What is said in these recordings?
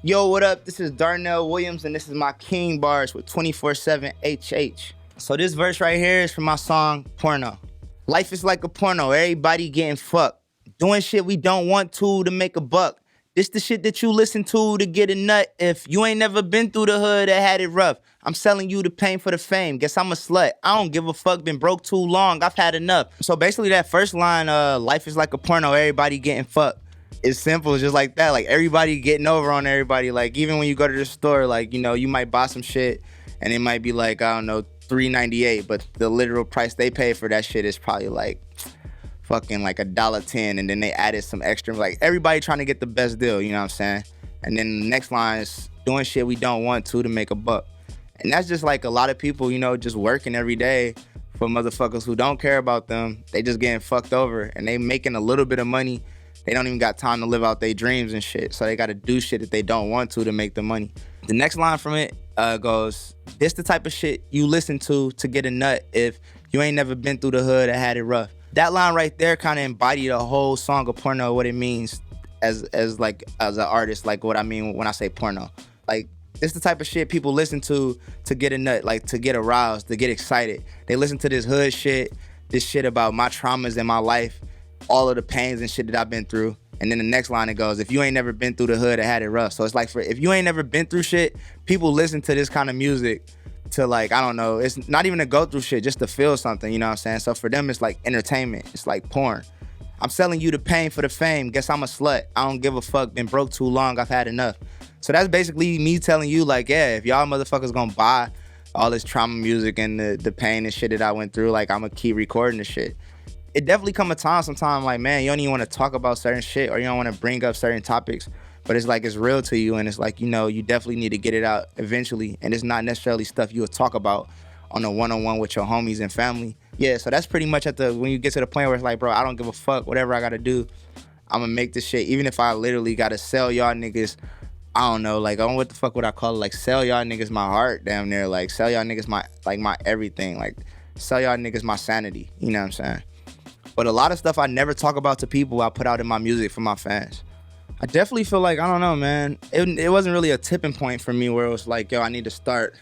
Yo, what up? This is Darnell Williams, and this is my King Bars with 24/7 HH. So this verse right here is from my song, Porno. Life is like a porno, everybody getting fucked. Doing shit we don't want to make a buck. This the shit that you listen to get a nut. If you ain't never been through the hood that had it rough, I'm selling you the pain for the fame. Guess I'm a slut. I don't give a fuck, been broke too long, I've had enough. So basically that first line, life is like a porno, everybody getting fucked. It's simple, it's just like that. Like everybody getting over on everybody. Like even when you go to the store, like, you know, you might buy some shit and it might be like, I don't know, $3.98, but the literal price they pay for that shit is probably like fucking like $1.10, and then they added some extra. Like everybody trying to get the best deal, you know what I'm saying? And then the next line is doing shit we don't want to make a buck. And that's just like a lot of people, you know, just working every day for motherfuckers who don't care about them. They just getting fucked over and they making a little bit of money. They don't even got time to live out their dreams and shit. So they got to do shit that they don't want to make the money. The next line from it goes, this the type of shit you listen to get a nut if you ain't never been through the hood and had it rough. That line right there kind of embodied a whole song of Porno, what it means as an artist, like what I mean when I say porno. Like, this the type of shit people listen to get a nut, like to get aroused, to get excited. They listen to this hood shit, this shit about my traumas in my life, all of the pains and shit that I've been through. And then the next line it goes, if you ain't never been through the hood, I had it rough. So it's like, if you ain't never been through shit, people listen to this kind of music to, like, I don't know, it's not even to go through shit, just to feel something, you know what I'm saying? So for them, it's like entertainment. It's like porn. I'm selling you the pain for the fame. Guess I'm a slut. I don't give a fuck. Been broke too long. I've had enough. So that's basically me telling you, like, yeah, if y'all motherfuckers gonna buy all this trauma music and the pain and shit that I went through, like, I'm gonna keep recording the shit. It definitely come a time sometime, like, man, you don't even want to talk about certain shit or you don't want to bring up certain topics, but it's like it's real to you, and it's like, you know, you definitely need to get it out eventually, and it's not necessarily stuff you would talk about on a one-on-one with your homies and family. Yeah, so that's pretty much when you get to the point where it's like, bro, I don't give a fuck, whatever I gotta do, I'm gonna make this shit, even if I literally gotta sell y'all niggas, I don't know, like, what the fuck would I call it, like, sell y'all niggas my heart, damn near, like, sell y'all niggas my everything, like, sell y'all niggas my sanity, you know what I'm saying? But a lot of stuff I never talk about to people, I put out in my music for my fans. I definitely feel like, I don't know, man, it wasn't really a tipping point for me where it was like, yo, I need to start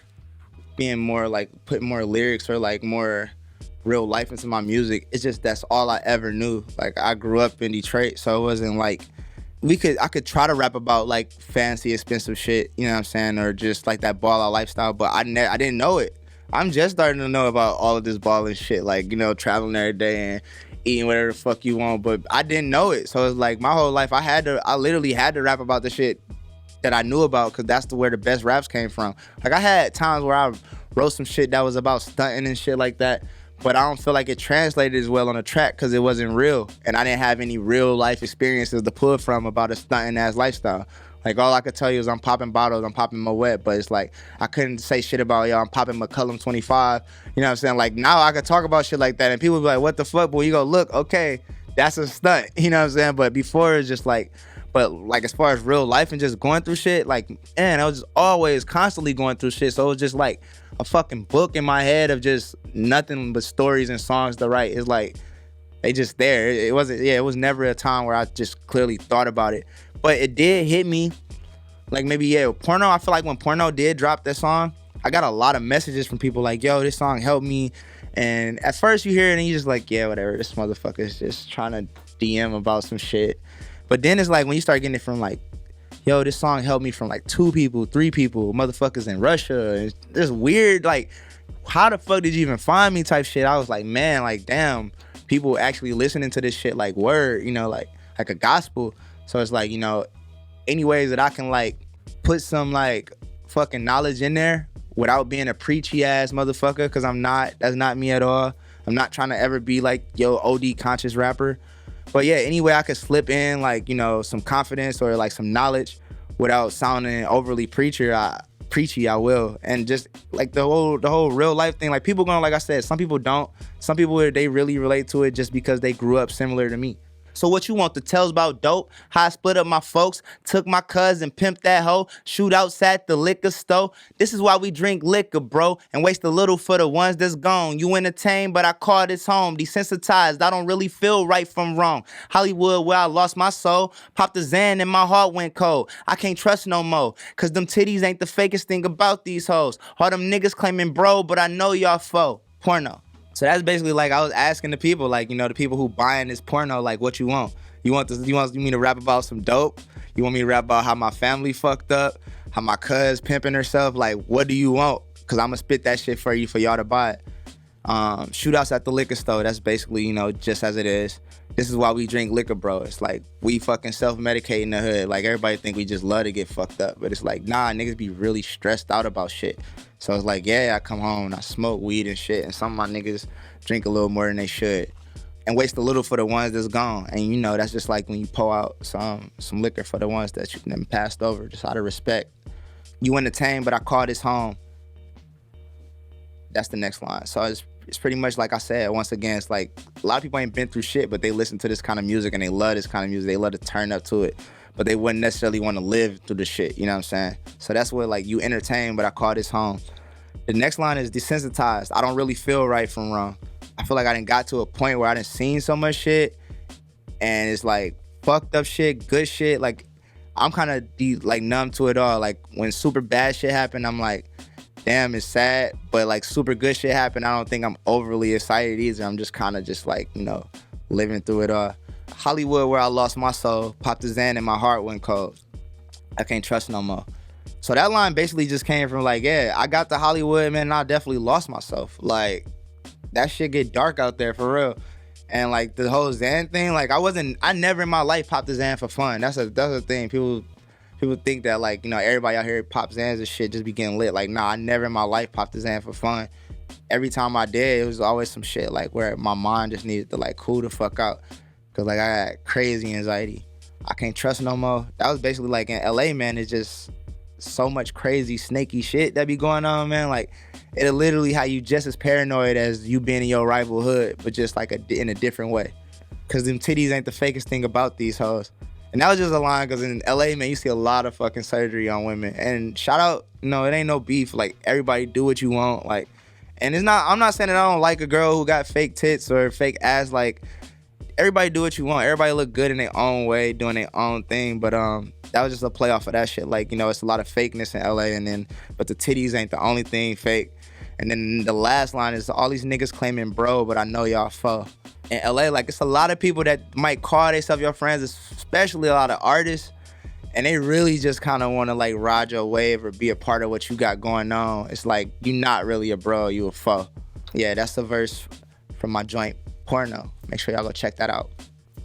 being more, like, put more lyrics or, like, more real life into my music. It's just that's all I ever knew. Like, I grew up in Detroit, so it wasn't like, I could try to rap about, like, fancy, expensive shit, you know what I'm saying, or just, like, that ball-out lifestyle, but I didn't know it. I'm just starting to know about all of this balling shit, like, you know, traveling every day and eating whatever the fuck you want, but I didn't know it. So it's like my whole life I literally had to rap about the shit that I knew about, because that's where the best raps came from. Like, I had times where I wrote some shit that was about stunting and shit like that, but I don't feel like it translated as well on the track because it wasn't real, and I didn't have any real life experiences to pull from about a stunting ass lifestyle. Like, all I could tell you is I'm popping bottles, I'm popping Moet, but it's like, I couldn't say shit about, yo, I'm popping McCullum 25. You know what I'm saying? Like, now I could talk about shit like that, and people be like, what the fuck? Boy, you go, look, okay, that's a stunt. You know what I'm saying? But before, it's just like, but like, as far as real life and just going through shit, like, man, I was just always constantly going through shit. So it was just like a fucking book in my head of just nothing but stories and songs to write. It's like, they just there. It was never a time where I just clearly thought about it. But it did hit me, like, maybe, yeah, Porno. I feel like when Porno did drop that song, I got a lot of messages from people like, yo, this song helped me. And at first you hear it and you just like, yeah, whatever, this motherfucker's just trying to DM about some shit. But then it's like, when you start getting it from like, yo, this song helped me from like 2 people, 3 people, motherfuckers in Russia. And this weird, like, how the fuck did you even find me type shit? I was like, man, like, damn, people actually listening to this shit like word, you know, like a gospel. So it's like, you know, any ways that I can, like, put some, like, fucking knowledge in there without being a preachy ass motherfucker, because that's not me at all. I'm not trying to ever be like, yo, OD conscious rapper. But yeah, any way I could slip in, like, you know, some confidence or like some knowledge without sounding overly preachy, I will. And just like the whole real life thing, like, people like I said, some people don't. Some people, they really relate to it just because they grew up similar to me. So what you want, the tales about dope? How I split up my folks, took my cousin, pimped that hoe, shootouts at the liquor store. This is why we drink liquor, bro, and waste a little for the ones that's gone. You entertain, but I call this home. Desensitized, I don't really feel right from wrong. Hollywood, where I lost my soul, popped the Xan and my heart went cold. I can't trust no more, cause them titties ain't the fakest thing about these hoes. All them niggas claiming bro, but I know y'all foe. Porno. So that's basically like I was asking the people, like, you know, the people who buying this porno, like, what you want? You want me to rap about some dope? You want me to rap about how my family fucked up? How my cuz pimping herself? Like, what do you want? Cause I'm gonna spit that shit for you, for y'all to buy it. Shootouts at the liquor store, that's basically, you know, just as it is. This is why we drink liquor, bro. It's like we fucking self-medicate in the hood. Like everybody think we just love to get fucked up. But it's like, nah, niggas be really stressed out about shit. So it's like, yeah, I come home and I smoke weed and shit. And some of my niggas drink a little more than they should. And waste a little for the ones that's gone. And you know, that's just like when you pour out some liquor for the ones that you then passed over, just out of respect. You entertain, but I call this home. That's the next line. So it's pretty much like I said, once again, it's like a lot of people ain't been through shit, but they listen to this kind of music and they love this kind of music. They love to turn up to it, but they wouldn't necessarily want to live through the shit, you know what I'm saying? So that's what, like, you entertain, but I call this home. The next line is desensitized. I don't really feel right from wrong. I feel like I done got to a point where I done seen so much shit and it's like fucked up shit, good shit. Like I'm kind of like numb to it all. Like when super bad shit happen, I'm like, damn, it's sad, but like super good shit happen, I don't think I'm overly excited either. I'm just kind of just like, you know, living through it all. Hollywood, where I lost my soul, popped the Xan and my heart went cold. I can't trust no more. So that line basically just came from like, yeah, I got to Hollywood, man, and I definitely lost myself. Like that shit get dark out there for real. And like the whole Xan thing, like I never in my life popped the Xan for fun. That's a thing. People think that, like, you know, everybody out here pop Xans and shit just be getting lit. Like, nah, I never in my life popped the Xan for fun. Every time I did, it was always some shit like where my mind just needed to like cool the fuck out. Cause like I got crazy anxiety. I can't trust no more. That was basically like in LA, man, it's just so much crazy snaky shit that be going on, man. Like it'll literally have you just as paranoid as you being in your rival hood, but just like in a different way. Cause them titties ain't the fakest thing about these hoes. And that was just a line, because in LA, man, you see a lot of fucking surgery on women. And shout out, no, it ain't no beef. Like, everybody do what you want. Like, and I'm not saying that I don't like a girl who got fake tits or fake ass. Like, everybody do what you want. Everybody look good in their own way, doing their own thing. But that was just a play off of that shit. Like, you know, it's a lot of fakeness in LA, but the titties ain't the only thing fake. And then the last line is all these niggas claiming bro, but I know y'all foe. In LA, like, it's a lot of people that might call themselves your friends, especially a lot of artists, and they really just kind of want to like ride your wave or be a part of what you got going on. It's like, you not really a bro, you a foe. Yeah, that's the verse from my joint Porno. Make sure y'all go check that out.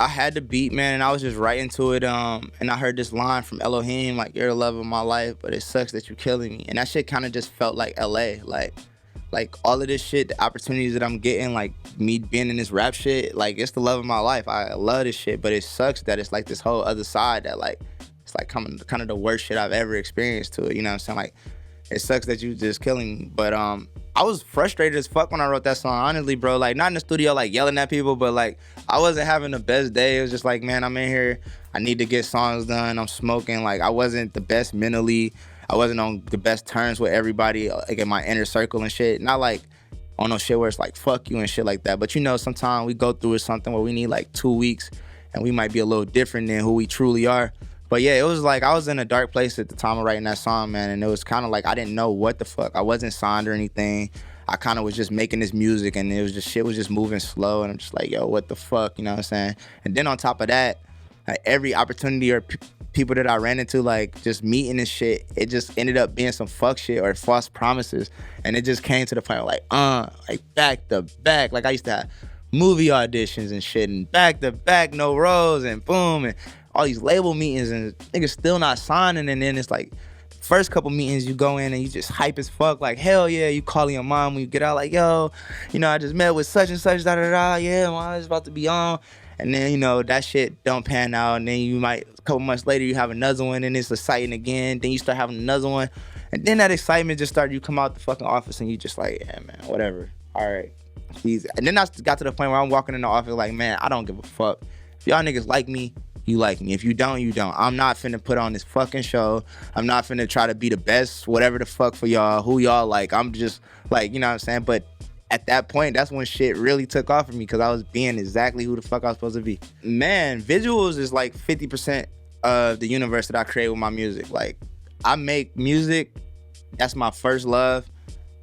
I had the beat, man, and I was just writing to it, and I heard this line from Elohim, like, you're the love of my life, but it sucks that you're killing me. And that shit kind of just felt like LA, like all of this shit, the opportunities that I'm getting, like me being in this rap shit, like it's the love of my life. I love this shit, but it sucks that it's like this whole other side that like, it's like kind of the worst shit I've ever experienced to it, you know what I'm saying? Like, it sucks that you just killing me. But I was frustrated as fuck when I wrote that song, honestly, bro. Like, not in the studio, like yelling at people, but like, I wasn't having the best day. It was just like, man, I'm in here, I need to get songs done, I'm smoking. Like, I wasn't the best mentally. I wasn't on the best terms with everybody, like in my inner circle and shit. Not like on no shit where it's like, fuck you and shit like that. But you know, sometimes we go through something where we need like 2 weeks and we might be a little different than who we truly are. But yeah, it was like, I was in a dark place at the time of writing that song, man. And it was kind of like, I didn't know what the fuck. I wasn't signed or anything. I kind of was just making this music and it was just, shit was just moving slow. And I'm just like, yo, what the fuck, you know what I'm saying? And then on top of that, like every opportunity or people that I ran into, like just meeting and shit, it just ended up being some fuck shit or false promises. And it just came to the point of like back to back. Like I used to have movie auditions and shit and back to back, no roles and boom, and all these label meetings and niggas still not signing. And then it's like, first couple meetings you go in and you just hype as fuck, like hell yeah, you calling your mom when you get out, like yo, you know, I just met with such and such, da da da, yeah, mom is about to be on. And then, you know, that shit don't pan out. And then you might, a couple months later, you have another one and it's exciting again. Then you start having another one. And then that excitement just started, you come out the fucking office and you just like, yeah, man, whatever. All right. Easy. And then I got to the point where I'm walking in the office like, man, I don't give a fuck. If y'all niggas like me, you like me. If you don't, you don't. I'm not finna put on this fucking show. I'm not finna try to be the best, whatever the fuck for y'all, who y'all like. I'm just like, you know what I'm saying? But at that point, that's when shit really took off for me because I was being exactly who the fuck I was supposed to be. Man, visuals is like 50% of the universe that I create with my music. Like, I make music. That's my first love.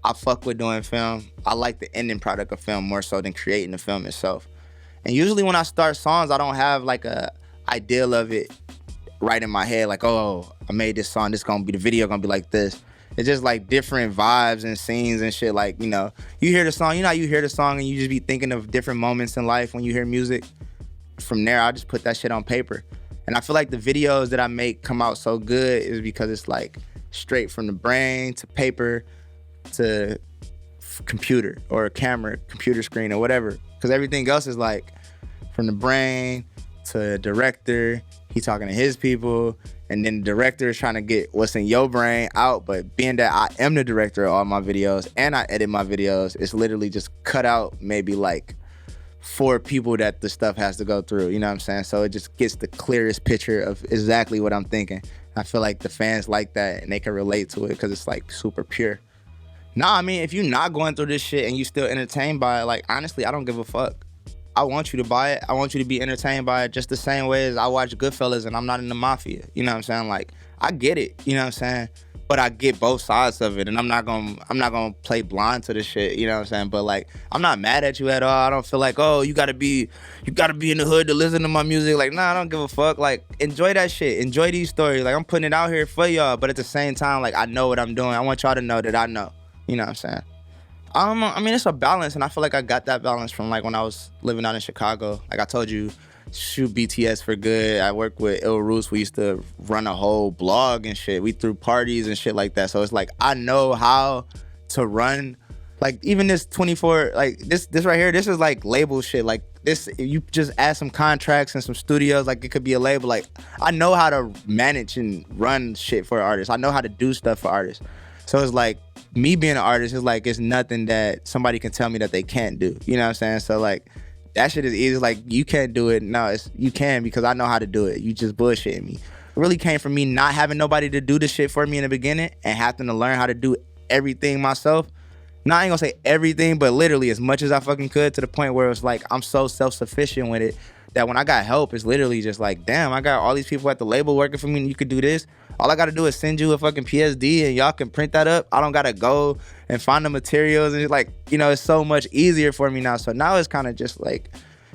I fuck with doing film. I like the ending product of film more so than creating the film itself. And usually when I start songs, I don't have like a ideal of it right in my head. Like, oh, I made this song. This gonna be the video gonna be like this. It's just like different vibes and scenes and shit. Like, you know, you hear the song. You know how you hear the song and you just be thinking of different moments in life when you hear music. From there, I just put that shit on paper. And I feel like the videos that I make come out so good is because it's like straight from the brain to paper to computer or a camera, computer screen or whatever. Because everything else is like from the brain to director, he talking to his people, and then the director is trying to get what's in your brain out. But being that I am the director of all my videos and I edit my videos, it's literally just cut out maybe like 4 people that the stuff has to go through, you know what I'm saying? So it just gets the clearest picture of exactly what I'm thinking. I feel like the fans like that and they can relate to it because it's like super pure. Nah, I mean, if you're not going through this shit and you still entertained by it, like, honestly, I don't give a fuck. I want you to buy it. I want you to be entertained by it just the same way as I watch Goodfellas and I'm not in the mafia. You know what I'm saying? Like, I get it, you know what I'm saying? But I get both sides of it, and I'm not gonna play blind to the shit, you know what I'm saying? But like, I'm not mad at you at all. I don't feel like, oh, you gotta be in the hood to listen to my music. Like, nah, I don't give a fuck. Like, enjoy that shit. Enjoy these stories. Like, I'm putting it out here for y'all, but at the same time, like, I know what I'm doing. I want y'all to know that I know. You know what I'm saying? I mean, it's a balance, and I feel like I got that balance from like when I was living out in Chicago. Like I told you, shoot BTS for good. I worked with Ill Roots. We used to run a whole blog and shit. We threw parties and shit like that. So it's like I know how to run. Like even this 24, like this right here, this is like label shit. Like this, you just add some contracts and some studios, like it could be a label. Like I know how to manage and run shit for artists. I know how to do stuff for artists. So it's like me being an artist is like it's nothing that somebody can tell me that they can't do. You know what I'm saying? So like that shit is easy. Like you can't do it. No, you can because I know how to do it. You just bullshitting me. It really came from me not having nobody to do the shit for me in the beginning and having to learn how to do everything myself. No, I ain't gonna say everything, but literally as much as I fucking could, to the point where it's like I'm so self-sufficient with it that when I got help, it's literally just like, damn, I got all these people at the label working for me and you could do this. All I gotta do is send you a fucking PSD and y'all can print that up. I don't gotta go and find the materials, and it's like, you know, it's so much easier for me now. So now it's kind of just like,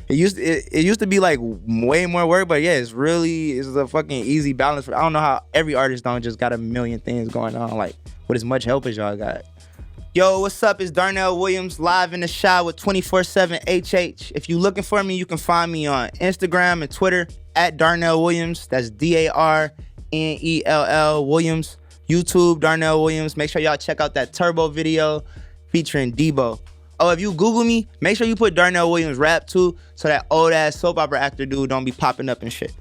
it used to be like way more work, but yeah, it's a fucking easy balance. I don't know how every artist don't just got a million things going on, like with as much help as y'all got. Yo, what's up? It's Darnell Williams live in the shot with 24/7 HH. If you looking for me, you can find me on Instagram and Twitter at Darnell Williams. That's DARNELL Williams. YouTube, Darnell Williams. Make sure y'all check out that Turbo video featuring Debo. Oh, if you Google me, make sure you put Darnell Williams rap too, so that old ass soap opera actor dude don't be popping up and shit.